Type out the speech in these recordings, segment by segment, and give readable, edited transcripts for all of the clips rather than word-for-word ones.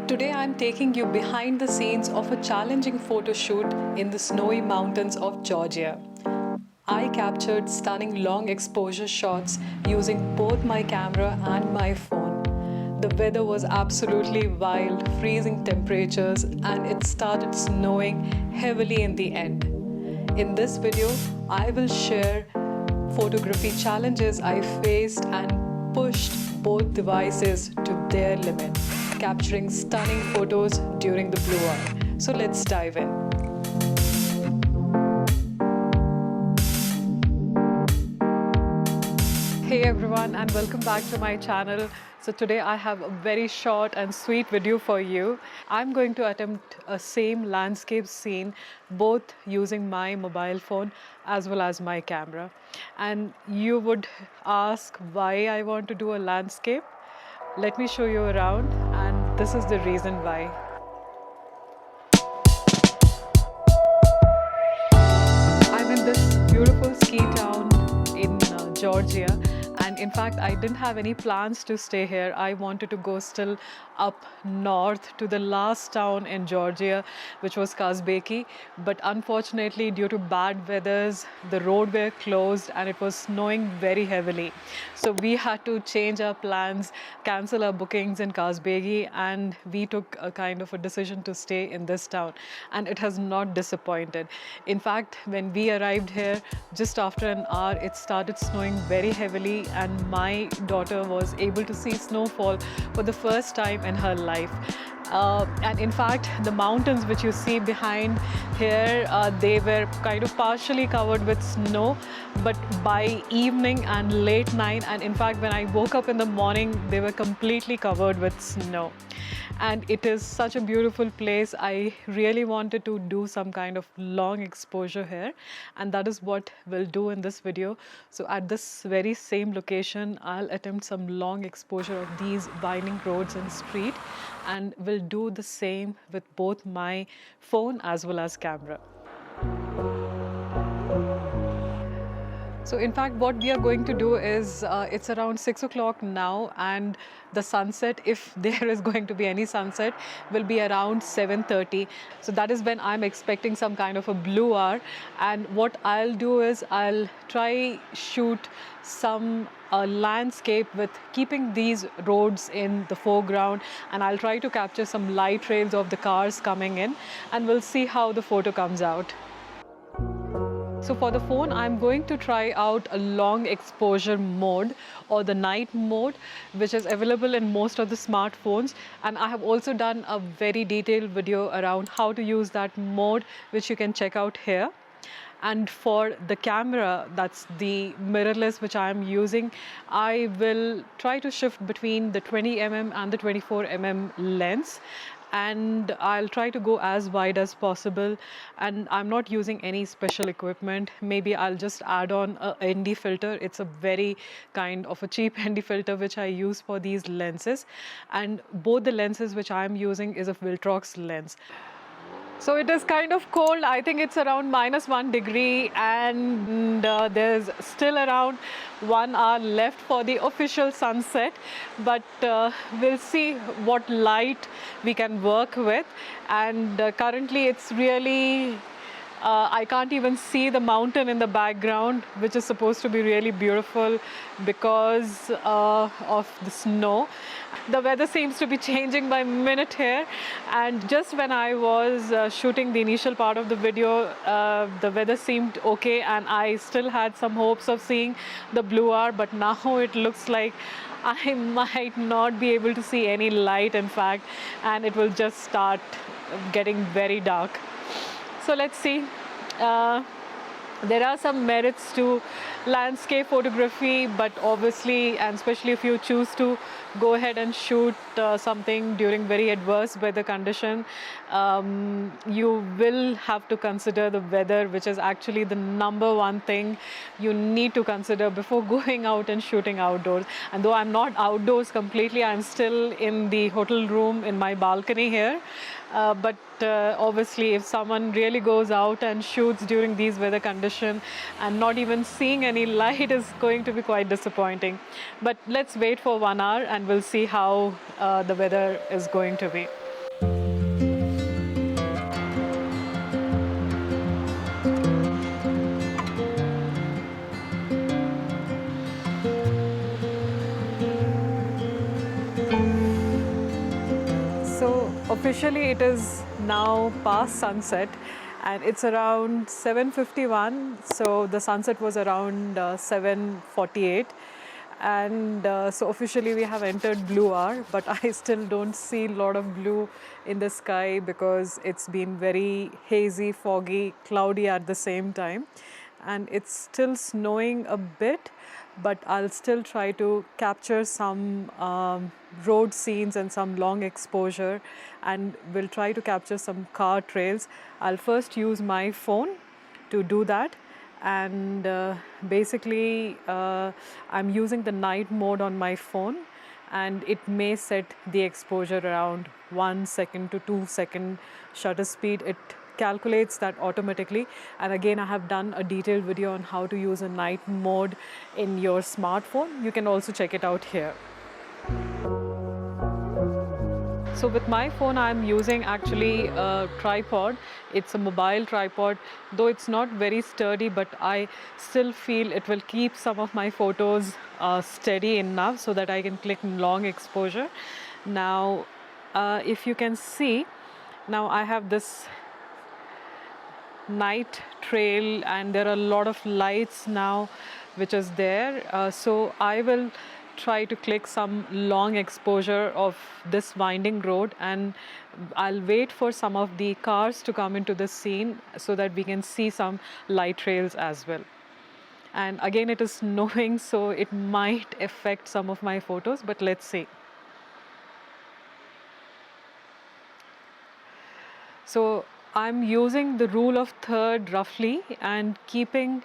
Today I'm taking you behind the scenes of a challenging photo shoot in the snowy mountains of Georgia. I captured stunning long exposure shots using both my camera and my phone. The weather was absolutely wild, freezing temperatures, and it started snowing heavily in the end. In this video, I will share photography challenges I faced and pushed both devices to their limit, capturing stunning photos during the blue hour. So let's dive in. Hey everyone, and welcome back to my channel. So today I have a very short and sweet video for you. I'm going to attempt a same landscape scene both using my mobile phone as well as my camera. And you would ask why I want to do a landscape. Let me show you around, and this is the reason why. I'm in this beautiful ski town in Georgia. And in fact, I didn't have any plans to stay here. I wanted to go still up north to the last town in Georgia, which was Kazbeki. But unfortunately, due to bad weathers, the road were closed and it was snowing very heavily. So we had to change our plans, cancel our bookings in Kazbeki, and we took a kind of a decision to stay in this town. And it has not disappointed. In fact, when we arrived here, just after an hour, it started snowing very heavily, and my daughter was able to see snowfall for the first time in her life. And in fact, the mountains which you see behind here, they were kind of partially covered with snow, but by evening and late night, and in fact when I woke up in the morning, they were completely covered with snow. And it is such a beautiful place. I really wanted to do some kind of long exposure here, and that is what we'll do in this video. So at this very same location, I'll attempt some long exposure of these winding roads and street, and we'll do the same with both my phone as well as camera. So in fact, what we are going to do is, it's around 6 o'clock now, and the sunset, if there is going to be any sunset, will be around 7:30. So that is when I'm expecting some kind of a blue hour. And what I'll do is I'll try shoot some landscape with keeping these roads in the foreground, and I'll try to capture some light trails of the cars coming in, and we'll see how the photo comes out. So for the phone, I'm going to try out a long exposure mode, or the night mode, which is available in most of the smartphones. And I have also done a very detailed video around how to use that mode, which you can check out here. And for the camera, that's the mirrorless which I am using, I will try to shift between the 20mm and the 24mm lens. And I'll try to go as wide as possible, and I'm not using any special equipment. Maybe I'll just add on a NDfilter. It's a very kind of a cheap NDfilter which I use for these lenses, and both the lenses which I'm using is a Viltrox lens. So it is kind of cold. I think it's around -1 degree, and there's still around 1 hour left for the official sunset. But we'll see what light we can work with. And currently it's really, I can't even see the mountain in the background, which is supposed to be really beautiful because of the snow. The weather seems to be changing by minute here, and just when I was shooting the initial part of the video, the weather seemed okay, and I still had some hopes of seeing the blue hour, but now it looks like I might not be able to see any light, in fact, and it will just start getting very dark. So let's see. There are some merits to landscape photography, but obviously, and especially if you choose to go ahead and shoot something during very adverse weather condition, you will have to consider the weather, which is actually the #1 thing you need to consider before going out and shooting outdoors. And though I'm not outdoors completely, I'm still in the hotel room in my balcony here. But obviously, if someone really goes out and shoots during these weather conditions and not even seeing any light is going to be quite disappointing. But let's wait for 1 hour and we'll see how the weather is going to be. So officially it is now past sunset and it's around 7:51. So the sunset was around 7:48. And so officially we have entered blue hour, but I still don't see a lot of blue in the sky because it's been very hazy, foggy, cloudy at the same time. And it's still snowing a bit, but I'll still try to capture some road scenes and some long exposure, and we'll try to capture some car trails. I'll first use my phone to do that, and basically I'm using the night mode on my phone, and it may set the exposure around 1 second to 2 second shutter speed. It calculates that automatically, and again I have done a detailed video on how to use a night mode in your smartphone. You can also check it out here. So with my phone, I'm using actually a tripod. It's a mobile tripod, though it's not very sturdy, but I still feel it will keep some of my photos steady enough so that I can click long exposure. Now, if you can see, now I have this night trail and there are a lot of lights now which is there. So I will try to click some long exposure of this winding road, and I'll wait for some of the cars to come into the scene so that we can see some light trails as well. And again, it is snowing, so it might affect some of my photos, but let's see. So I'm using the rule of third roughly and keeping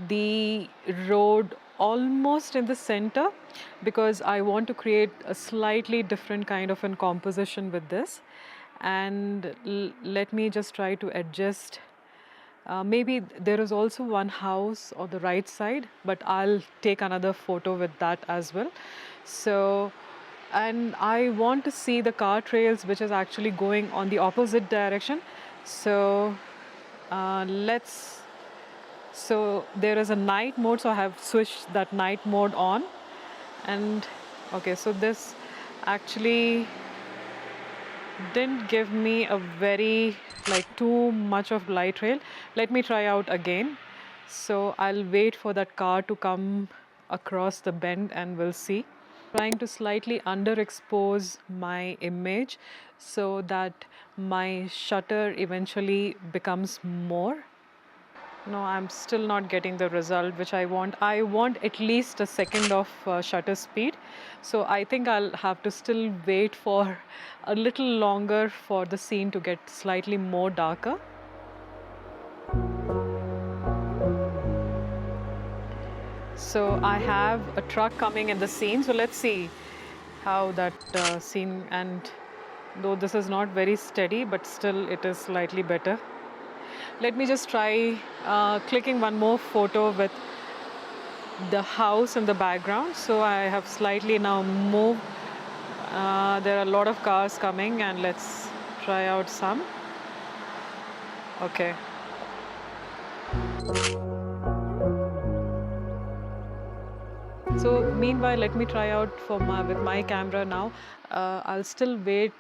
the road almost in the center because I want to create a slightly different kind of a composition with this. And let me just try to adjust. Maybe there is also one house on the right side, but I'll take another photo with that as well. So, and I want to see the car trails which is actually going on the opposite direction. So so there is a night mode, so I have switched that night mode on. And okay, so this actually didn't give me a very too much of light trail. Let me try out again. So I'll wait for that car to come across the bend and we'll see. Trying to slightly underexpose my image so that my shutter eventually becomes more. No, I'm still not getting the result which I want. I want at least a second of shutter speed. So I think I'll have to still wait for a little longer for the scene to get slightly more darker. So I have a truck coming in the scene. So let's see how that scene, and though this is not very steady, but still it is slightly better. Let me just try clicking one more photo with the house in the background. So I have slightly now moved. There are a lot of cars coming, and let's try out some. Okay. So meanwhile, let me try out with my camera now. I'll still wait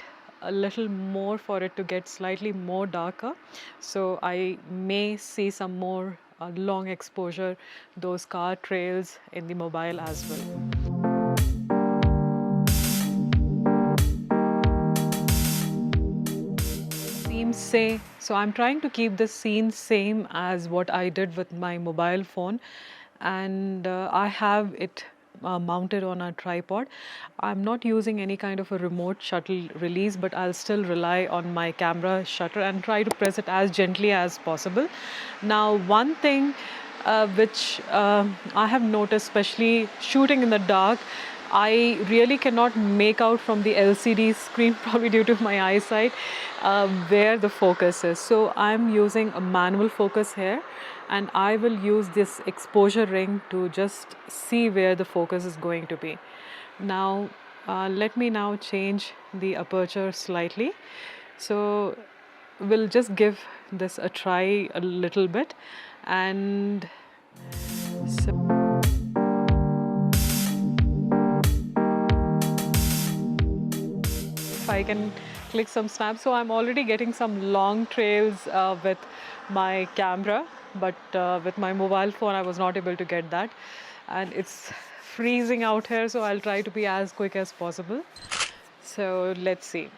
a little more for it to get slightly more darker. So I may see some more long exposure, those car trails in the mobile as well. So I'm trying to keep the scene same as what I did with my mobile phone, and I have it mounted on a tripod. I'm not using any kind of a remote shutter release, but I'll still rely on my camera shutter and try to press it as gently as possible. Now, one thing which I have noticed, especially shooting in the dark, I really cannot make out from the LCD screen, probably due to my eyesight, where the focus is. So I'm using a manual focus here, and I will use this exposure ring to just see where the focus is going to be. Now, let me now change the aperture slightly. So we'll just give this a try a little bit, and so if I can click some snaps. So I'm already getting some long trails with my camera, but with my mobile phone I was not able to get that. And it's freezing out here, so I'll try to be as quick as possible. So let's see.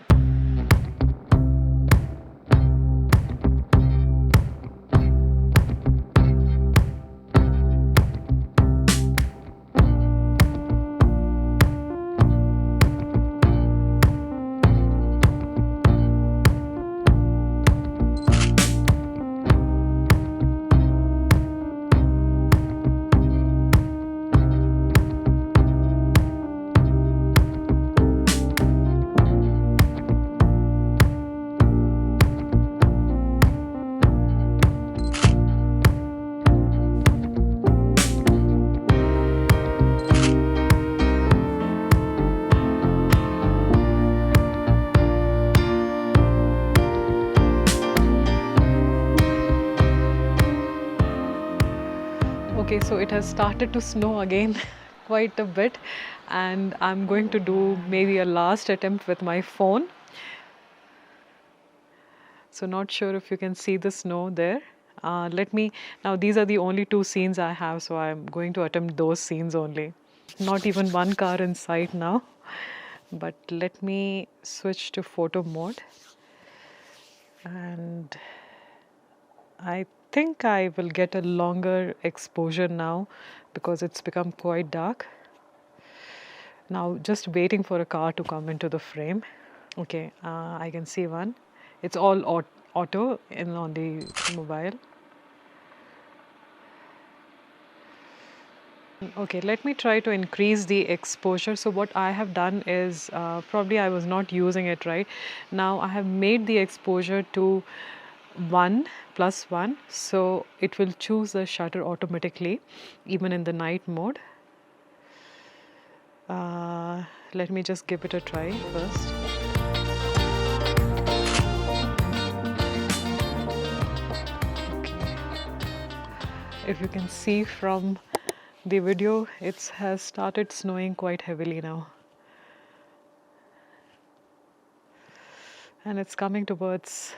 Okay, so it has started to snow again quite a bit, and I'm going to do maybe a last attempt with my phone. So not sure if you can see the snow there. Now these are the only two scenes I have, so I'm going to attempt those scenes only. Not even one car in sight now, but let me switch to photo mode. And I think I will get a longer exposure now because it's become quite dark. Now just waiting for a car to come into the frame. Okay, I can see one. It's all auto on the mobile. Okay, let me try to increase the exposure. So what I have done is, probably I was not using it right. Now I have made the exposure to 1+1, so it will choose the shutter automatically even in the night mode. Let me just give it a try first. Okay. If you can see from the video, it has started snowing quite heavily now, and it's coming towards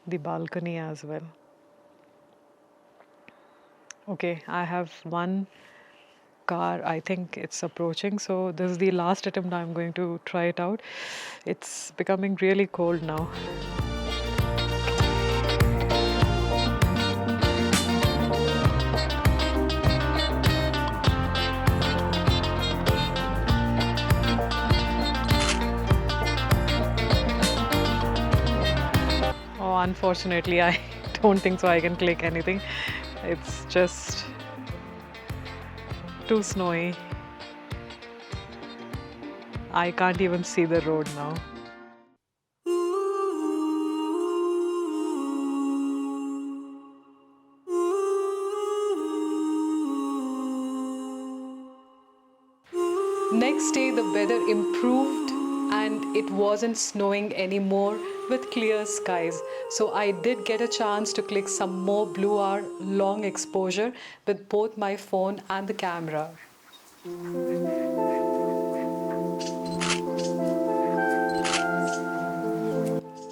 the balcony as well. Okay, I have one car, I think it's approaching, so this is the last attempt. I'm going to try it out. It's becoming really cold now. Oh, unfortunately, I don't think so I can click anything. It's just too snowy. I can't even see the road now. Next day the weather improved and it wasn't snowing anymore with clear skies. So I did get a chance to click some more blue hour long exposure with both my phone and the camera.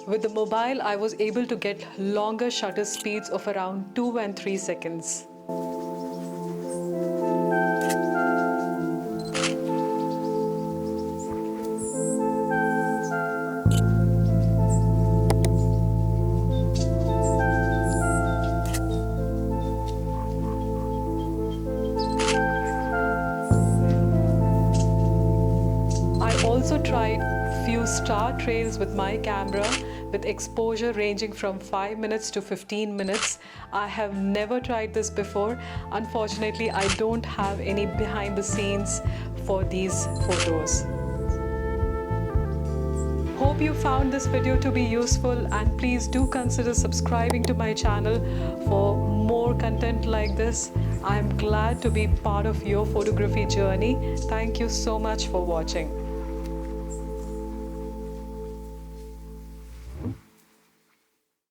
With the mobile, I was able to get longer shutter speeds of around 2 and 3 seconds. I also tried few star trails with my camera with exposure ranging from 5 minutes to 15 minutes. I have never tried this before. Unfortunately, I don't have any behind the scenes for these photos. Hope you found this video to be useful, and please do consider subscribing to my channel for more content like this. I'm glad to be part of your photography journey. Thank you so much for watching.